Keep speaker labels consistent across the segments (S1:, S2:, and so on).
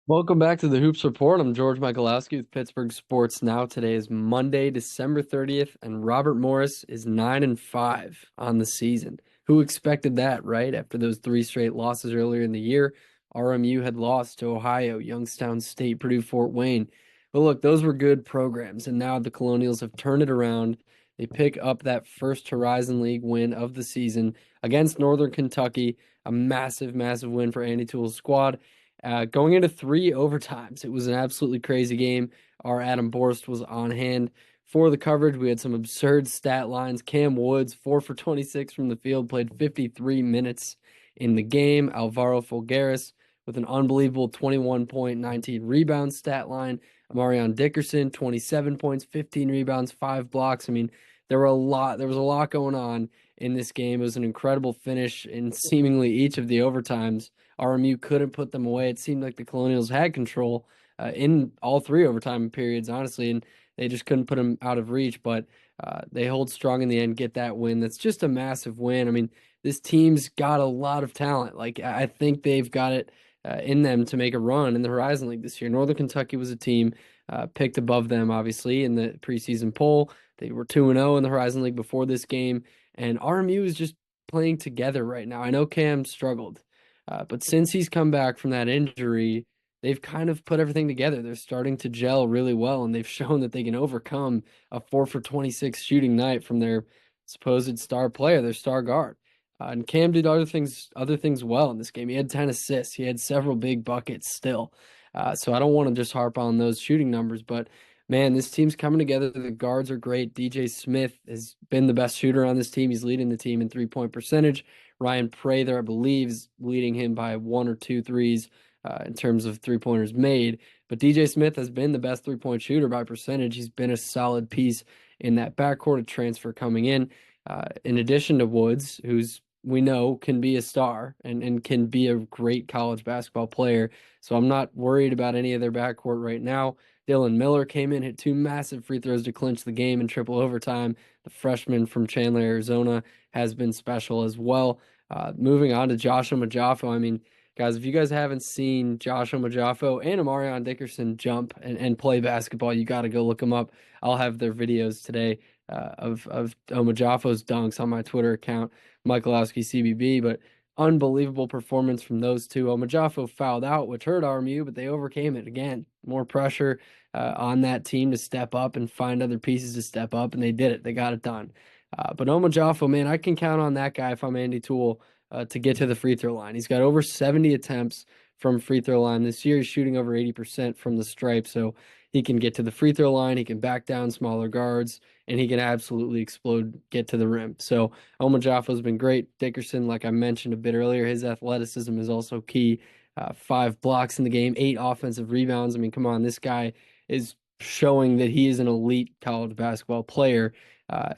S1: Welcome back to the Hoops Report. I'm George Michalowski with Pittsburgh Sports Now. Today is Monday, December 30th, and Robert Morris is 9-5 on the season. Who expected that, right? After those three straight losses earlier in the year, RMU had lost to Ohio, Youngstown State, Purdue, Fort Wayne. But look, those were good programs, and now the Colonials have turned it around. They pick up that first Horizon League win of the season against Northern Kentucky, a massive, massive win for Andy Toole's squad. Going into three overtimes, it was an absolutely crazy game. Our Adam Borst was on hand for the coverage. We had some absurd stat lines. Cam Woods, 4 for 26 from the field, played 53 minutes in the game. Alvaro Folgueras with an unbelievable 21 point, 19 rebound stat line. Amarion Dickerson, 27 points, 15 rebounds, 5 blocks. I mean, there was a lot going on in this game. It was an incredible finish in seemingly each of the overtimes. RMU couldn't put them away. It seemed like the Colonials had control in all three overtime periods, honestly, and they just couldn't put them out of reach. But they hold strong in the end, get that win. That's just a massive win. I mean, this team's got a lot of talent. Like, I think they've got it in them to make a run in the Horizon League this year. Northern Kentucky was a team picked above them, obviously, in the preseason poll. They were 2-0 in the Horizon League before this game, and RMU is just playing together right now. I know Cam struggled. But since he's come back from that injury, they've kind of put everything together. They're starting to gel really well, and they've shown that they can overcome a 4 for 26 shooting night from their supposed star player, their star guard. And Cam did other things well in this game. He had 10 assists. He had several big buckets still. So I don't want to just harp on those shooting numbers, but man, this team's coming together. The guards are great. DJ Smith has been the best shooter on this team. He's leading the team in 3-point percentage. Ryan Prather, I believe, is leading him by one or two threes in terms of three-pointers made. But DJ Smith has been the best three-point shooter by percentage. He's been a solid piece in that backcourt, a transfer coming in addition to Woods, who's we know can be a star and can be a great college basketball player. So I'm not worried about any of their backcourt right now. Dylan Miller came in, hit two massive free throws to clinch the game in triple overtime. The freshman from Chandler, Arizona, has been special as well. Moving on to Joshua Majafo. I mean, guys, if you guys haven't seen Joshua Majafo and Amarion Dickerson jump and play basketball, you got to go look them up. I'll have their videos today of Majafo's dunks on my Twitter account, Michalowski CBB. But unbelievable performance from those two. Majafo fouled out, which hurt RMU, but they overcame it again. More pressure on that team to step up and find other pieces to step up, and they did it. They got it done. But Omar man, I can count on that guy if I'm Andy Toole to get to the free throw line. He's got over 70 attempts from free throw line this year. He's shooting over 80% from the stripe, so he can get to the free throw line. He can back down smaller guards, and he can absolutely explode, get to the rim. So Omar Jaffa's been great. Dickerson, like I mentioned a bit earlier, his athleticism is also key. 5 blocks in the game, 8 offensive rebounds. I mean, come on, this guy is showing that he is an elite college basketball player.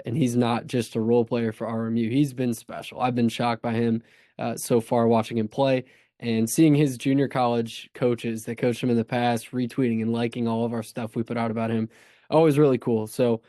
S1: And he's not just a role player for RMU. He's been special. I've been shocked by him so far watching him play and seeing his junior college coaches that coached him in the past retweeting and liking all of our stuff we put out about him. Always really cool. So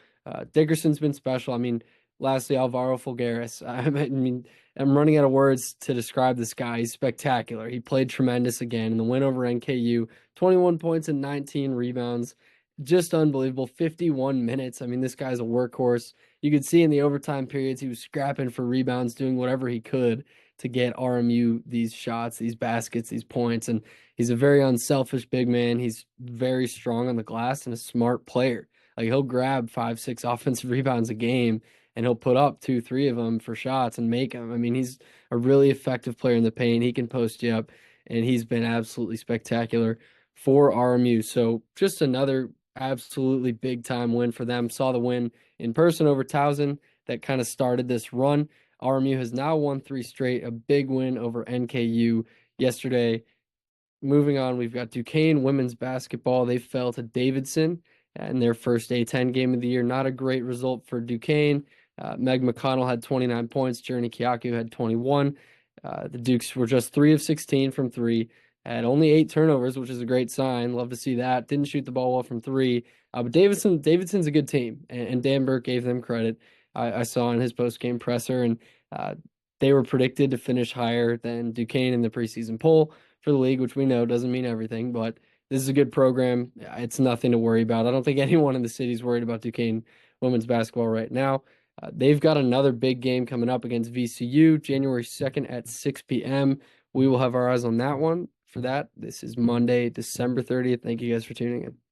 S1: Dickerson's been special. I mean, lastly, Alvaro Folgueras. I mean, I'm running out of words to describe this guy. He's spectacular. He played tremendous again in the win over NKU. 21 points and 19 rebounds. Just unbelievable. 51 minutes. I mean, this guy's a workhorse. You could see in the overtime periods he was scrapping for rebounds, doing whatever he could to get RMU these shots, these baskets, these points. And he's a very unselfish big man. He's very strong on the glass and a smart player. Like he'll grab 5, 6 offensive rebounds a game and he'll put up 2, 3 of them for shots and make them. I mean, he's a really effective player in the paint. He can post you up, and he's been absolutely spectacular for RMU. So just another absolutely big time win for them. Saw the win in person over Towson that kind of started this run. RMU has now won 3 straight, a big win over NKU yesterday. Moving on, we've got Duquesne women's basketball. They fell to Davidson in their first A10 game of the year. Not a great result for Duquesne. Meg McConnell had 29 points. Journey Kyaku had 21. The Dukes were just 3 of 16 from three. Had only 8 turnovers, which is a great sign. Love to see that. Didn't shoot the ball well from three. But Davidson's a good team, and Dan Burke gave them credit. I saw in his post-game presser, and they were predicted to finish higher than Duquesne in the preseason poll for the league, which we know doesn't mean everything, but this is a good program. It's nothing to worry about. I don't think anyone in the city is worried about Duquesne women's basketball right now. They've got another big game coming up against VCU, January 2nd at 6 p.m. We will have our eyes on that one. For that, this is Monday, December 30th. Thank you guys for tuning in.